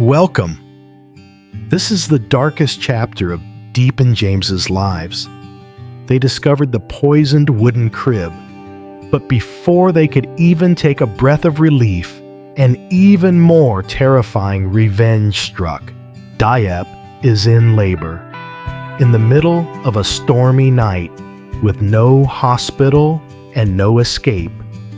Welcome. This is the darkest chapter of Diep and James's lives. They discovered the poisoned wooden crib, but before they could even take a breath of relief, an even more terrifying revenge struck. Diep is in labor. In the middle of a stormy night, with no hospital and no escape,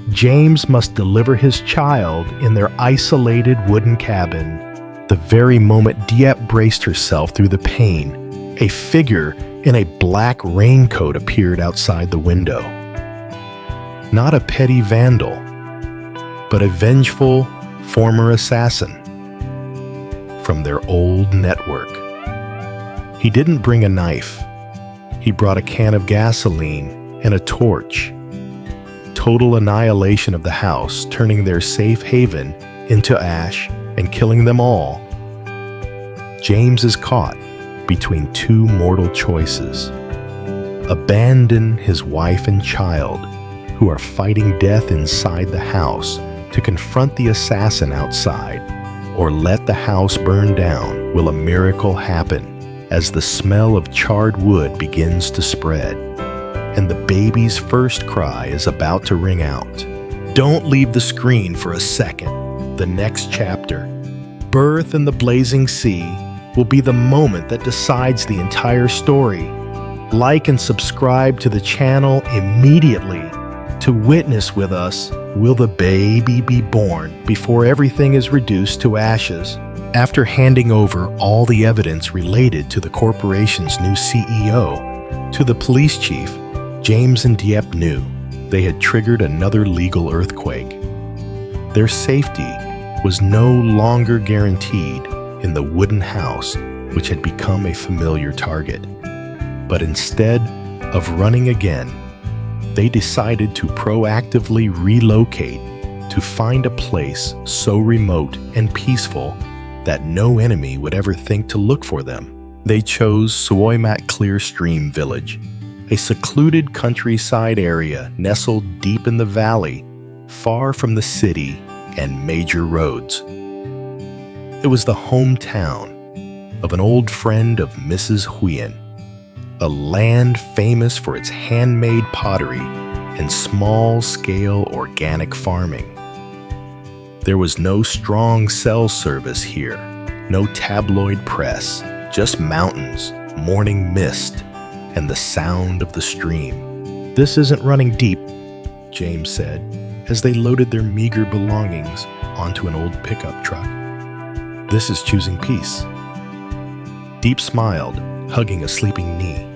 James must deliver his child in their isolated wooden cabin. The very moment Diep braced herself through the pain, a figure in a black raincoat appeared outside the window. Not a petty vandal, but a vengeful former assassin from their old network. He didn't bring a knife. He brought a can of gasoline and a torch. Total annihilation of the house, turning their safe haven into ash and killing them all. James is caught between two mortal choices. Abandon his wife and child, who are fighting death inside the house, to confront the assassin outside, or let the house burn down. Will a miracle happen as the smell of charred wood begins to spread, and the baby's first cry is about to ring out? Don't leave the screen for a second. The next chapter, Birth in the Blazing Sea, will be the moment that decides the entire story. Like and subscribe to the channel immediately to witness with us, will the baby be born before everything is reduced to ashes? After handing over all the evidence related to the corporation's new CEO to the police chief, James and Diep knew they had triggered another legal earthquake. Their safety was no longer guaranteed in the wooden house, which had become a familiar target. But instead of running again, they decided to proactively relocate to find a place so remote and peaceful that no enemy would ever think to look for them. They chose Suoimat Clear Stream Village, a secluded countryside area nestled deep in the valley, far from the city and major roads. It was the hometown of an old friend of Mrs. Huyen, a land famous for its handmade pottery and small-scale organic farming. There was no strong cell service here, no tabloid press, just mountains, morning mist, and the sound of the stream. "This isn't running deep," James said, as they loaded their meager belongings onto an old pickup truck. "This is choosing peace." Diep smiled, hugging a sleeping knee.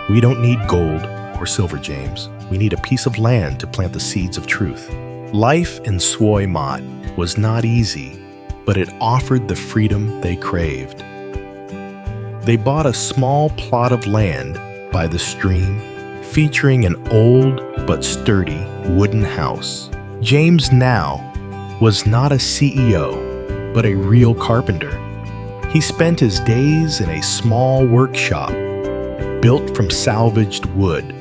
"We don't need gold or silver, James. We need a piece of land to plant the seeds of truth." Life in Suoimat was not easy, but it offered the freedom they craved. They bought a small plot of land by the stream, featuring an old but sturdy wooden house. James now was not a CEO, but a real carpenter. He spent his days in a small workshop built from salvaged wood.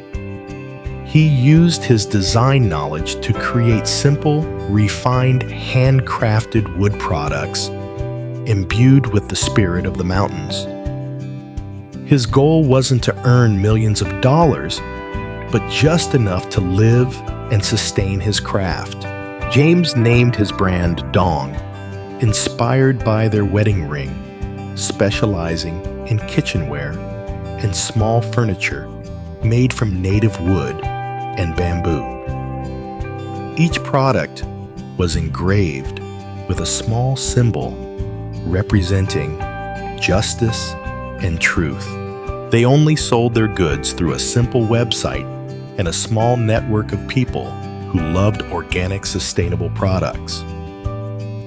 He used his design knowledge to create simple, refined, handcrafted wood products imbued with the spirit of the mountains. His goal wasn't to earn millions of dollars, but just enough to live and sustain his craft. James named his brand Dong, inspired by their wedding ring, specializing in kitchenware and small furniture made from native wood and bamboo. Each product was engraved with a small symbol representing justice and truth. They only sold their goods through a simple website and a small network of people who loved organic, sustainable products.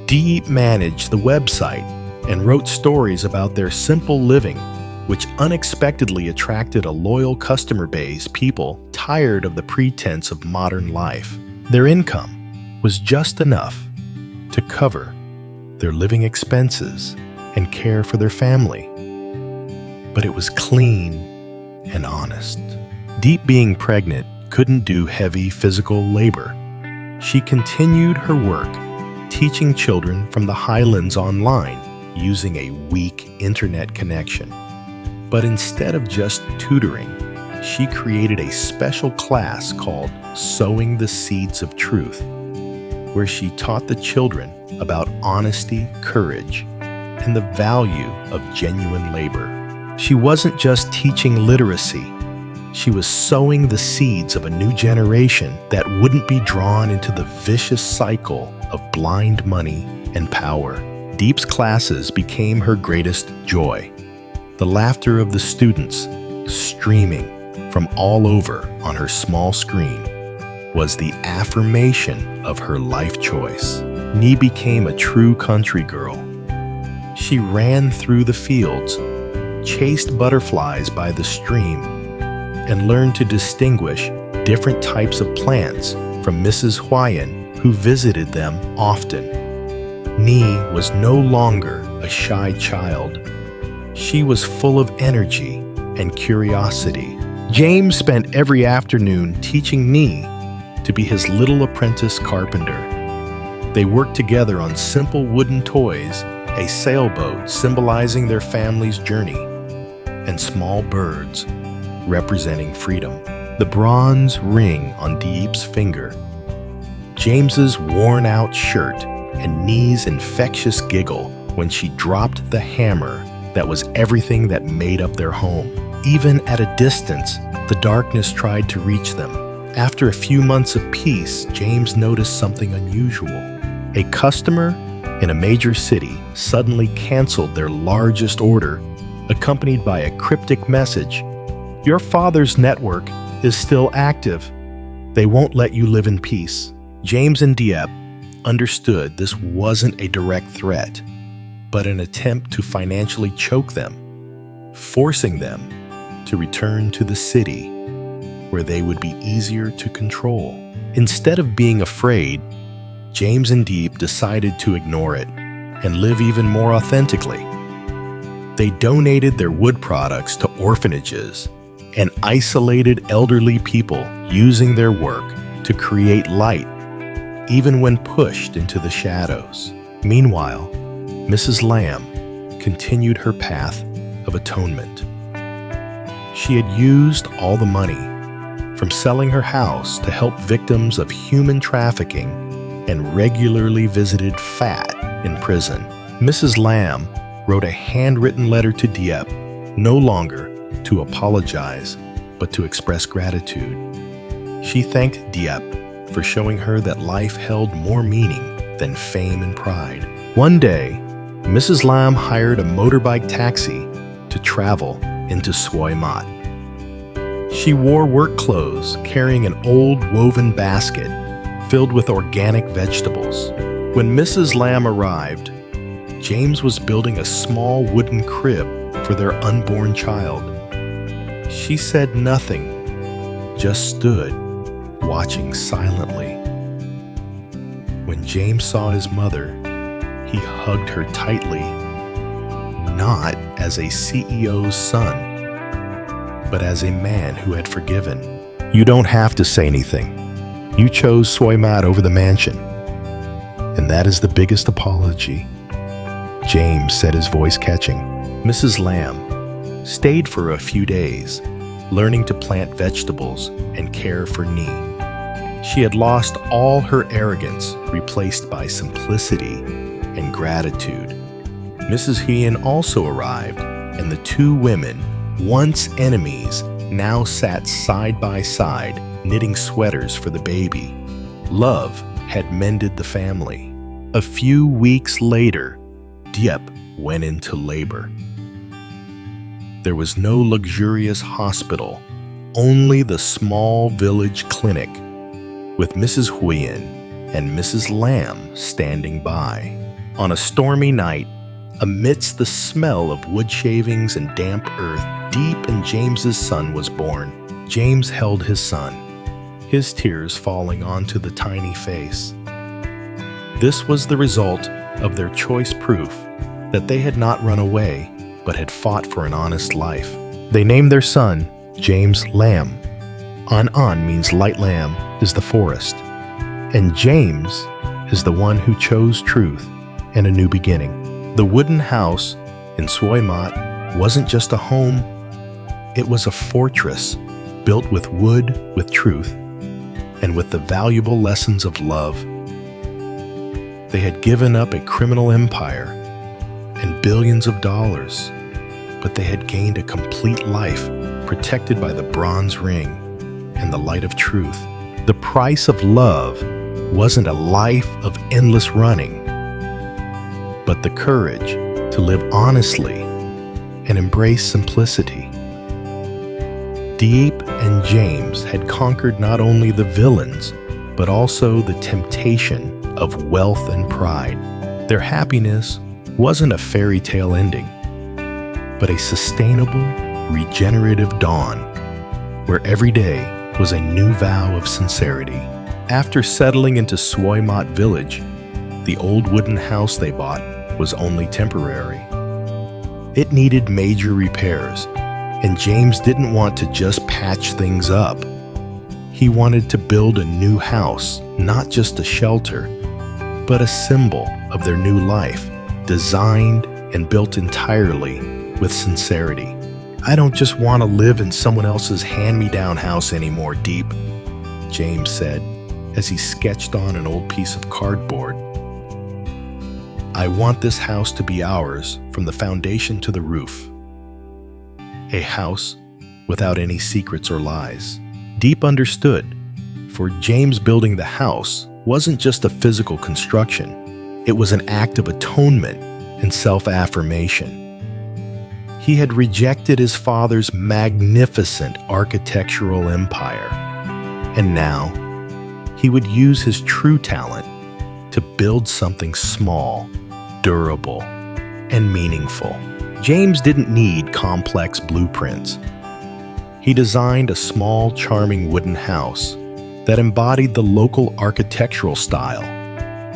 Diep managed the website and wrote stories about their simple living, which unexpectedly attracted a loyal customer base, people tired of the pretense of modern life. Their income was just enough to cover their living expenses and care for their family. But it was clean and honest. Diep, being pregnant, couldn't do heavy physical labor. She continued her work, teaching children from the highlands online using a weak internet connection. But instead of just tutoring, she created a special class called Sowing the Seeds of Truth, where she taught the children about honesty, courage, and the value of genuine labor. She wasn't just teaching literacy. She was sowing the seeds of a new generation that wouldn't be drawn into the vicious cycle of blind money and power. Diep's classes became her greatest joy. The laughter of the students, streaming from all over on her small screen, was the affirmation of her life choice. Ly became a true country girl. She ran through the fields, chased butterflies by the stream, and learned to distinguish different types of plants from Mrs. Huyen, who visited them often. Ly was no longer a shy child. She was full of energy and curiosity. James spent every afternoon teaching Ly to be his little apprentice carpenter. They worked together on simple wooden toys, a sailboat symbolizing their family's journey, and small birds representing freedom. The bronze ring on Diep's finger, James's worn-out shirt, and Ly's infectious giggle when she dropped the hammer that was everything that made up their home. Even at a distance, the darkness tried to reach them. After a few months of peace, James noticed something unusual. A customer in a major city suddenly canceled their largest order, accompanied by a cryptic message: "Your father's network is still active. They won't let you live in peace." James and Diep understood this wasn't a direct threat, but an attempt to financially choke them, forcing them to return to the city where they would be easier to control. Instead of being afraid, James and Diep decided to ignore it and live even more authentically. They donated their wood products to orphanages and isolated elderly people, using their work to create light, even when pushed into the shadows. Meanwhile, Mrs. Lamb continued her path of atonement. She had used all the money from selling her house to help victims of human trafficking and regularly visited fat in prison. Mrs. Lamb wrote a handwritten letter to Diep, no longer to apologize, but to express gratitude. She thanked Diep for showing her that life held more meaning than fame and pride. One day, Mrs. Lamb hired a motorbike taxi to travel into Soi Mat. She wore work clothes, carrying an old woven basket filled with organic vegetables. When Mrs. Lamb arrived, James was building a small wooden crib for their unborn child. She said nothing, just stood, watching silently. When James saw his mother, he hugged her tightly, not as a CEO's son, but as a man who had forgiven. "You don't have to say anything. You chose Soi Mat over the mansion, and that is the biggest apology," James said, his voice catching. Mrs. Lamb stayed for a few days, learning to plant vegetables and care for Ly. She had lost all her arrogance, replaced by simplicity and gratitude. Mrs. Huyen also arrived, and the two women, once enemies, now sat side by side, knitting sweaters for the baby. Love had mended the family. A few weeks later, Diep went into labor. There was no luxurious hospital, only the small village clinic, with Mrs. Huyen and Mrs. Lamb standing by. On a stormy night, amidst the smell of wood shavings and damp earth, Diep and James's son was born. James held his son, his tears falling onto the tiny face. This was the result of their choice, proof that they had not run away, but had fought for an honest life. They named their son James Lamb. An means light lamb is the forest, and James is the one who chose truth and a new beginning. The wooden house in Suimat wasn't just a home, it was a fortress built with wood, with truth, and with the valuable lessons of love. They had given up a criminal empire and billions of dollars, but they had gained a complete life protected by the bronze ring and the light of truth. The price of love wasn't a life of endless running, but the courage to live honestly and embrace simplicity. Diep and James had conquered not only the villains, but also the temptation of wealth and pride. Their happiness wasn't a fairy tale ending, but a sustainable, regenerative dawn, where every day was a new vow of sincerity. After settling into Suimat village, the old wooden house they bought was only temporary. It needed major repairs, and James didn't want to just patch things up. He wanted to build a new house, not just a shelter, but a symbol of their new life, designed and built entirely with sincerity. "I don't just want to live in someone else's hand-me-down house anymore, Diep," James said as he sketched on an old piece of cardboard. "I want this house to be ours from the foundation to the roof. A house without any secrets or lies." Diep understood. For James, building the house wasn't just a physical construction. It was an act of atonement and self-affirmation. He had rejected his father's magnificent architectural empire, and now he would use his true talent to build something small, durable, and meaningful. James didn't need complex blueprints. He designed a small, charming wooden house that embodied the local architectural style,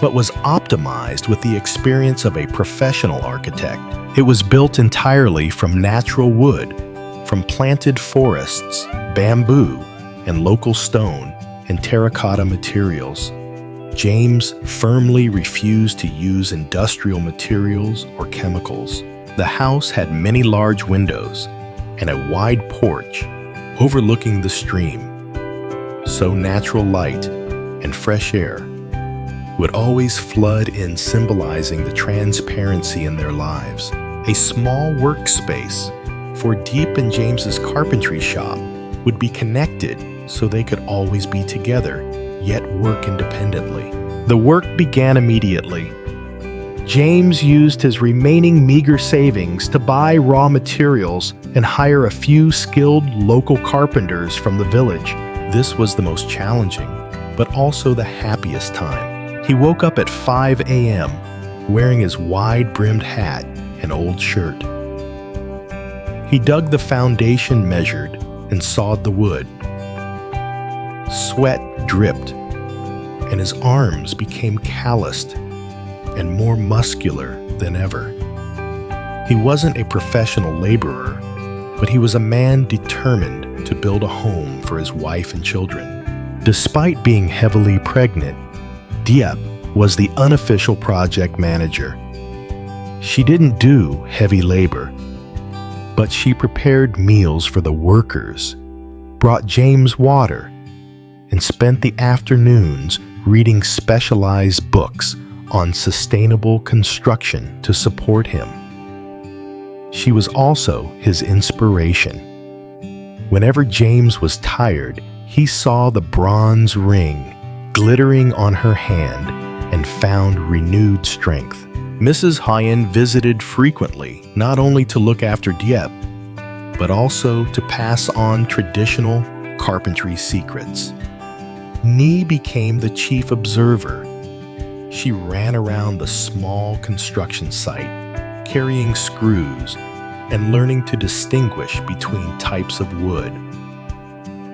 but was optimized with the experience of a professional architect. It was built entirely from natural wood, from planted forests, bamboo, and local stone and terracotta materials. James firmly refused to use industrial materials or chemicals. The house had many large windows and a wide porch overlooking the stream, so natural light and fresh air would always flood in, symbolizing the transparency in their lives. A small workspace for Diep and James's carpentry shop would be connected so they could always be together, yet work independently. The work began immediately. James used his remaining meager savings to buy raw materials and hire a few skilled local carpenters from the village. This was the most challenging, but also the happiest time. He woke up at 5 a.m., wearing his wide-brimmed hat and old shirt. He dug the foundation, measured, and sawed the wood. Sweat dripped, and his arms became calloused and more muscular than ever. He wasn't a professional laborer, but he was a man determined to build a home for his wife and children. Despite being heavily pregnant, Diep was the unofficial project manager. She didn't do heavy labor, but she prepared meals for the workers, brought James water, and spent the afternoons reading specialized books on sustainable construction to support him. She was also his inspiration. Whenever James was tired, he saw the bronze ring glittering on her hand and found renewed strength. Mrs. Hyen visited frequently, not only to look after Diep, but also to pass on traditional carpentry secrets. Ni became the chief observer. She ran around the small construction site, carrying screws and learning to distinguish between types of wood.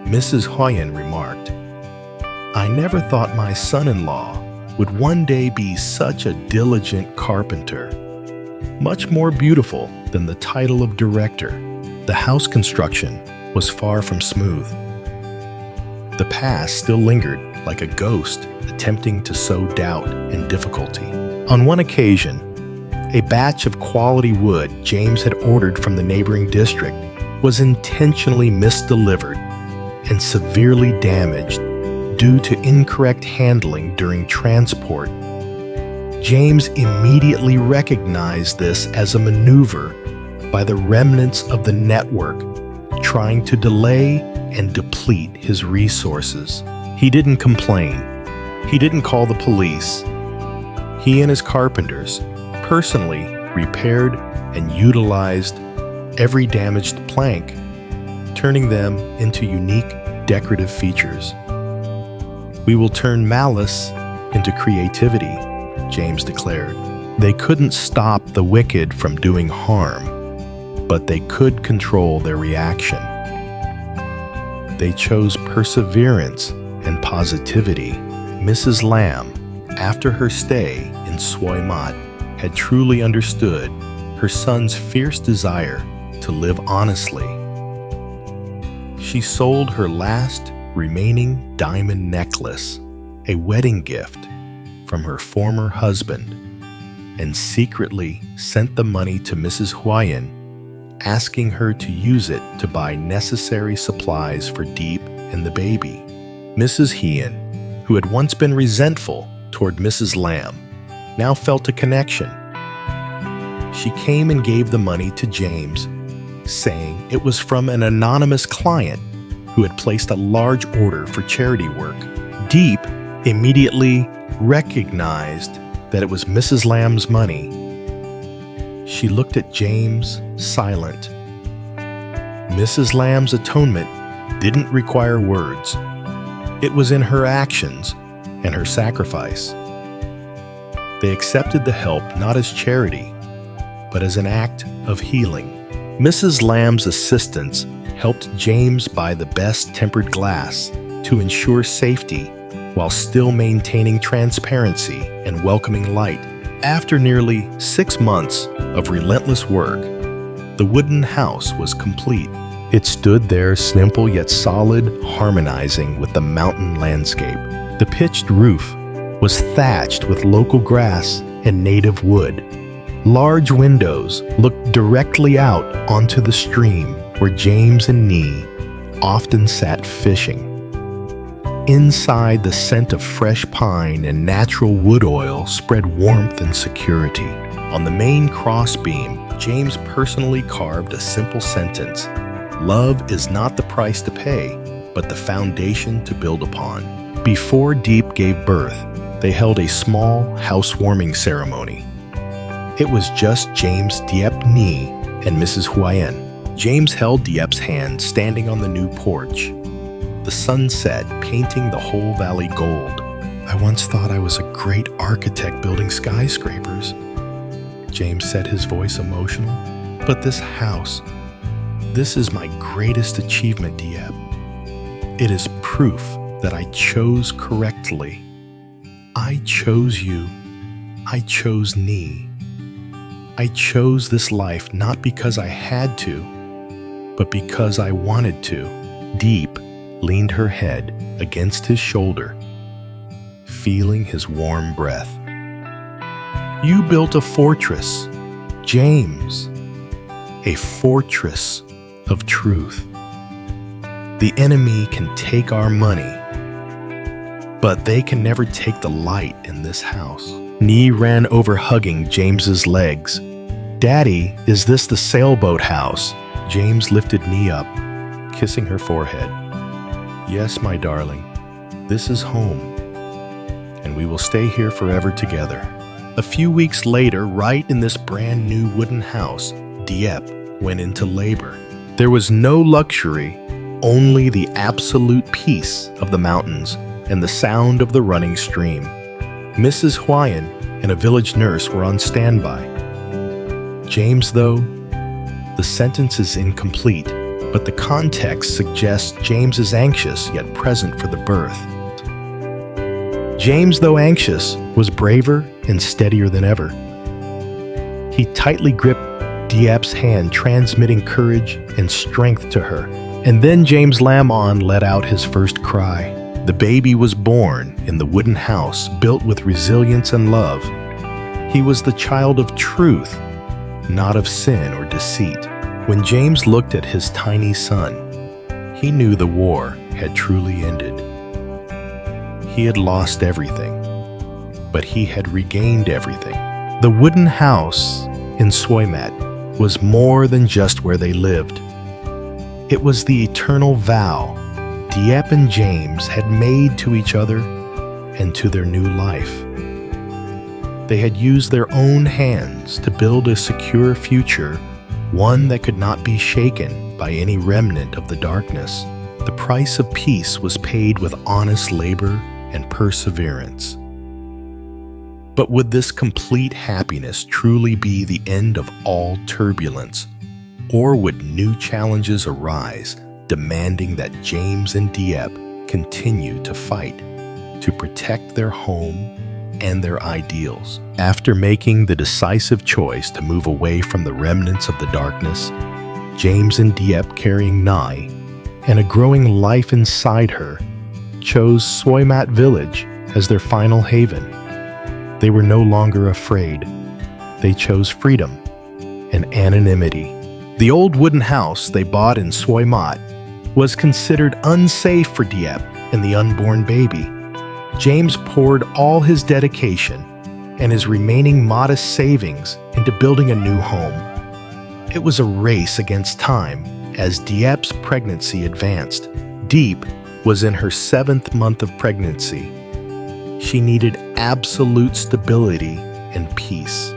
Mrs. Hyen remarked, "I never thought my son-in-law would one day be such a diligent carpenter, much more beautiful than the title of director." The house construction was far from smooth. The past still lingered like a ghost, attempting to sow doubt and difficulty. On one occasion, A batch of quality wood James had ordered from the neighboring district was intentionally misdelivered and severely damaged due to incorrect handling during transport. James immediately recognized this as a maneuver by the remnants of the network trying to delay and deplete his resources. He didn't complain. He didn't call the police. He and his carpenters personally repaired and utilized every damaged plank, turning them into unique decorative features. "We will turn malice into creativity," James declared. They couldn't stop the wicked from doing harm, but they could control their reaction. They chose perseverance and positivity. Mrs. Lamb, after her stay in Soimat, had truly understood her son's fierce desire to live honestly. She sold her last remaining diamond necklace, a wedding gift from her former husband, and secretly sent the money to Mrs. Huayan, asking her to use it to buy necessary supplies for Diep and the baby. Mrs. Huayan, who had once been resentful toward Mrs. Lamb, now felt a connection. She came and gave the money to James, saying it was from an anonymous client who had placed a large order for charity work. Diep immediately recognized that it was Mrs. Lamb's money. She looked at James, silent. Mrs. Lamb's atonement didn't require words. It was in her actions and her sacrifice. They accepted the help not as charity, but as an act of healing. Mrs. Lamb's assistance helped James buy the best tempered glass to ensure safety while still maintaining transparency and welcoming light. After nearly 6 months of relentless work, the wooden house was complete. It stood there simple yet solid, harmonizing with the mountain landscape. The pitched roof was thatched with local grass and native wood. Large windows looked directly out onto the stream where James and Nee often sat fishing. Inside, the scent of fresh pine and natural wood oil spread warmth and security. On the main crossbeam, James personally carved a simple sentence: "Love is not the price to pay, but the foundation to build upon." Before Diep gave birth, they held a small housewarming ceremony. It was just James Diep, Nee, and Mrs. Huayan. James held Diep's hand standing on the new porch. The sun set, painting the whole valley gold. "I once thought I was a great architect building skyscrapers," James said, his voice emotional. "But this house, this is my greatest achievement, Diep. It is proof that I chose correctly. I chose you. I chose Nee. I chose this life not because I had to, but because I wanted to." Diep leaned her head against his shoulder, feeling his warm breath. "You built a fortress, James, a fortress of truth. The enemy can take our money, but they can never take the light in this house." Nee ran over, hugging James's legs. "Daddy, is this the sailboat house?" James lifted Nee up, kissing her forehead. "Yes, my darling, this is home, and we will stay here forever together." A few weeks later, right in this brand new wooden house, Diep went into labor. There was no luxury, only the absolute peace of the mountains and the sound of the running stream. Mrs. Huayan and a village nurse were on standby. James, though, the sentence is incomplete, but the context suggests James is anxious yet present for the birth. James, though anxious, was braver and steadier than ever. He tightly gripped Diep's hand, transmitting courage and strength to her. And then James Lamon let out his first cry. The baby was born in the wooden house, built with resilience and love. He was the child of truth, not of sin or deceit. When James looked at his tiny son, he knew the war had truly ended. He had lost everything, but he had regained everything. The wooden house in Soymat was more than just where they lived. It was the eternal vow Diep and James had made to each other and to their new life. They had used their own hands to build a secure future, one that could not be shaken by any remnant of the darkness. The price of peace was paid with honest labor and perseverance. But would this complete happiness truly be the end of all turbulence? Or would new challenges arise, demanding that James and Diep continue to fight to protect their home and their ideals? After making the decisive choice to move away from the remnants of the darkness, James and Diep, carrying Ly and a growing life inside her, chose Soymat village as their final haven. They were no longer afraid. They chose freedom and anonymity. The old wooden house they bought in Soymat was considered unsafe for Diep and the unborn baby. James poured all his dedication and his remaining modest savings into building a new home. It was a race against time as Diep's pregnancy advanced. Diep was in her 7th month of pregnancy. She needed absolute stability and peace.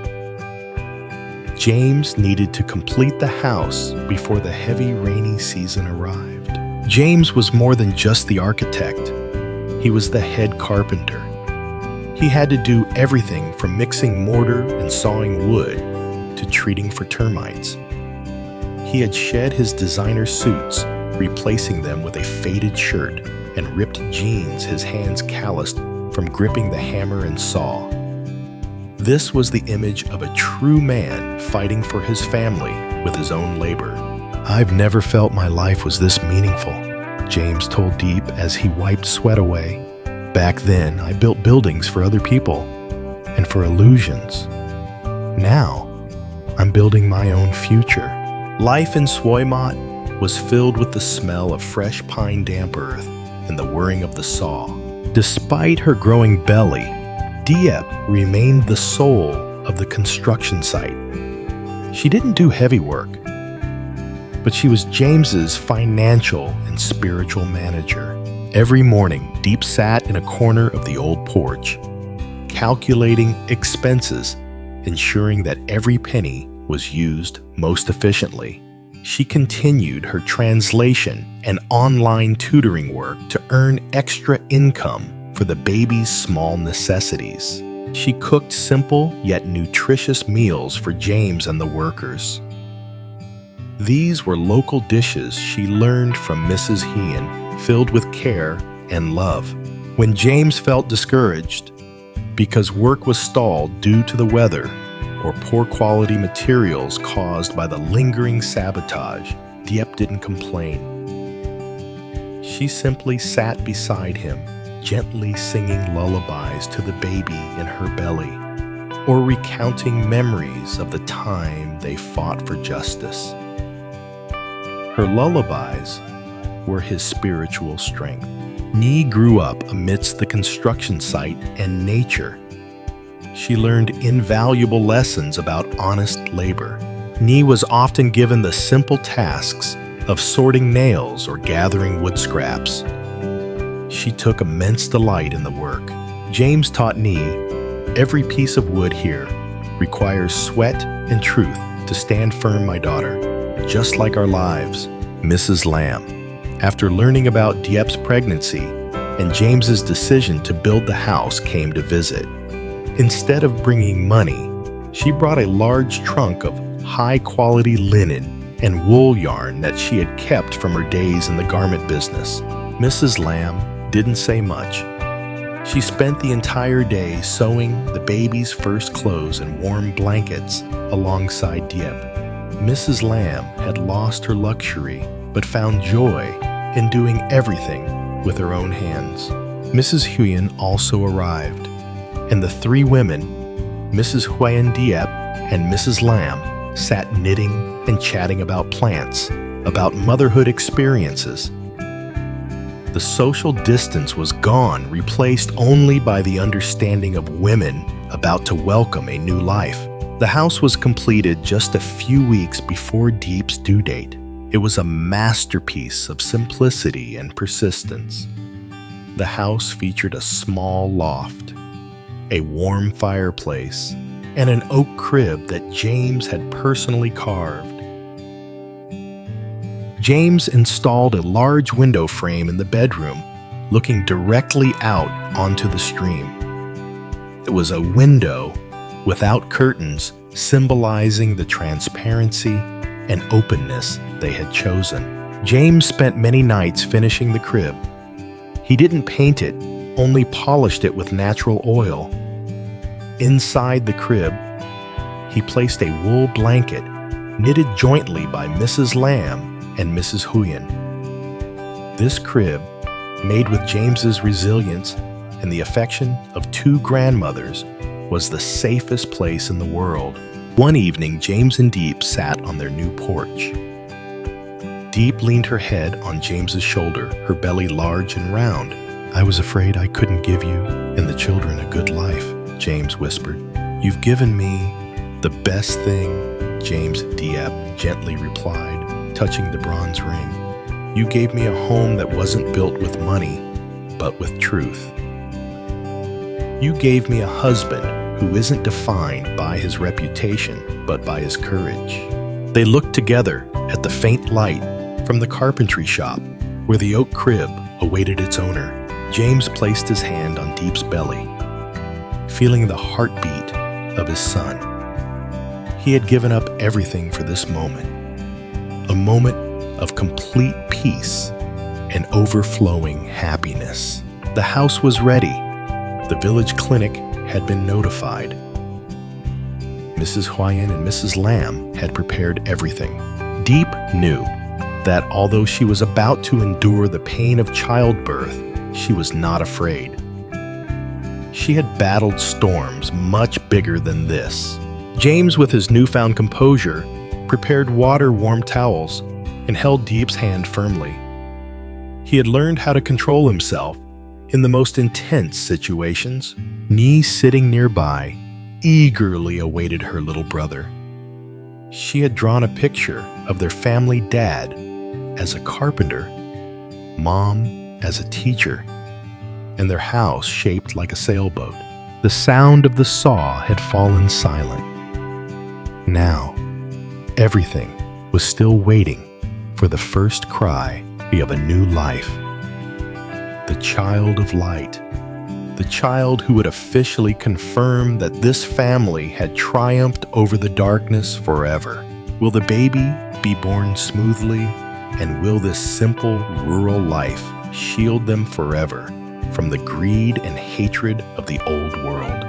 James needed to complete the house before the heavy rainy season arrived. James was more than just the architect. He was the head carpenter. He had to do everything from mixing mortar and sawing wood to treating for termites. He had shed his designer suits, replacing them with a faded shirt and ripped jeans, his hands calloused from gripping the hammer and saw. This was the image of a true man fighting for his family with his own labor. "I've never felt my life was this meaningful," James told Diep as he wiped sweat away. "Back then, I built buildings for other people and for illusions. Now, I'm building my own future." Life in Soymat was filled with the smell of fresh pine damp earth and the whirring of the saw. Despite her growing belly, Diep remained the soul of the construction site. She didn't do heavy work, but she was James's financial and spiritual manager. Every morning, Diep sat in a corner of the old porch, calculating expenses, ensuring that every penny was used most efficiently. She continued her translation and online tutoring work to earn extra income for the baby's small necessities. She cooked simple yet nutritious meals for James and the workers. These were local dishes she learned from Mrs. Hean, filled with care and love. When James felt discouraged because work was stalled due to the weather or poor quality materials caused by the lingering sabotage, Diep didn't complain. She simply sat beside him, gently singing lullabies to the baby in her belly, or recounting memories of the time they fought for justice. Her lullabies were his spiritual strength. Ly grew up amidst the construction site and nature. She learned invaluable lessons about honest labor. Ly was often given the simple tasks of sorting nails or gathering wood scraps. She took immense delight in the work. James taught Ly, "Every piece of wood here requires sweat and truth to stand firm, my daughter, just like our lives." Mrs. Lamb, after learning about Diep's pregnancy and James's decision to build the house, came to visit. Instead of bringing money, she brought a large trunk of high-quality linen and wool yarn that she had kept from her days in the garment business. Mrs. Lamb didn't say much. She spent the entire day sewing the baby's first clothes and warm blankets alongside Diep. Mrs. Lamb had lost her luxury, but found joy in doing everything with her own hands. Mrs. Huyen also arrived, and the three women Mrs. Diep and Mrs. Lamb sat knitting and chatting about plants, about motherhood experiences. The social distance was gone, replaced only by the understanding of women about to welcome a new life. The house was completed just a few weeks before Diep's due date. It was a masterpiece of simplicity and persistence. The house featured a small loft, a warm fireplace, and an oak crib that James had personally carved. James installed a large window frame in the bedroom, looking directly out onto the stream. It was a window without curtains, symbolizing the transparency and openness they had chosen. James spent many nights finishing the crib. He didn't paint it, only polished it with natural oil. Inside the crib, he placed a wool blanket knitted jointly by Mrs. Lamb and Mrs. Huyen. This crib, made with James's resilience and the affection of two grandmothers, was the safest place in the world. One evening, James and Diep sat on their new porch. Diep leaned her head on James's shoulder, her belly large and round. "I was afraid I couldn't give you and the children a good life," James whispered. "You've given me the best thing," James Diep gently replied, touching the bronze ring. "You gave me a home that wasn't built with money, but with truth. You gave me a husband who isn't defined by his reputation, but by his courage." They looked together at the faint light from the carpentry shop, where the oak crib awaited its owner. James placed his hand on Diep's belly, feeling the heartbeat of his son. He had given up everything for this moment, a moment of complete peace and overflowing happiness. The house was ready. The village clinic had been notified. Mrs. Huyen and Mrs. Lamb had prepared everything. Diep knew that although she was about to endure the pain of childbirth, she was not afraid. She had battled storms much bigger than this. James, with his newfound composure, prepared water-warm towels and held Diep's hand firmly. He had learned how to control himself in the most intense situations. Nee, sitting nearby, eagerly awaited her little brother. She had drawn a picture of their family dad as a carpenter, Mom as a teacher, and their house shaped like a sailboat. The sound of the saw had fallen silent. Now, everything was still waiting for the first cry of a new life. The child of light, the child who would officially confirm that this family had triumphed over the darkness forever. Will the baby be born smoothly, and will this simple rural life shield them forever from the greed and hatred of the old world?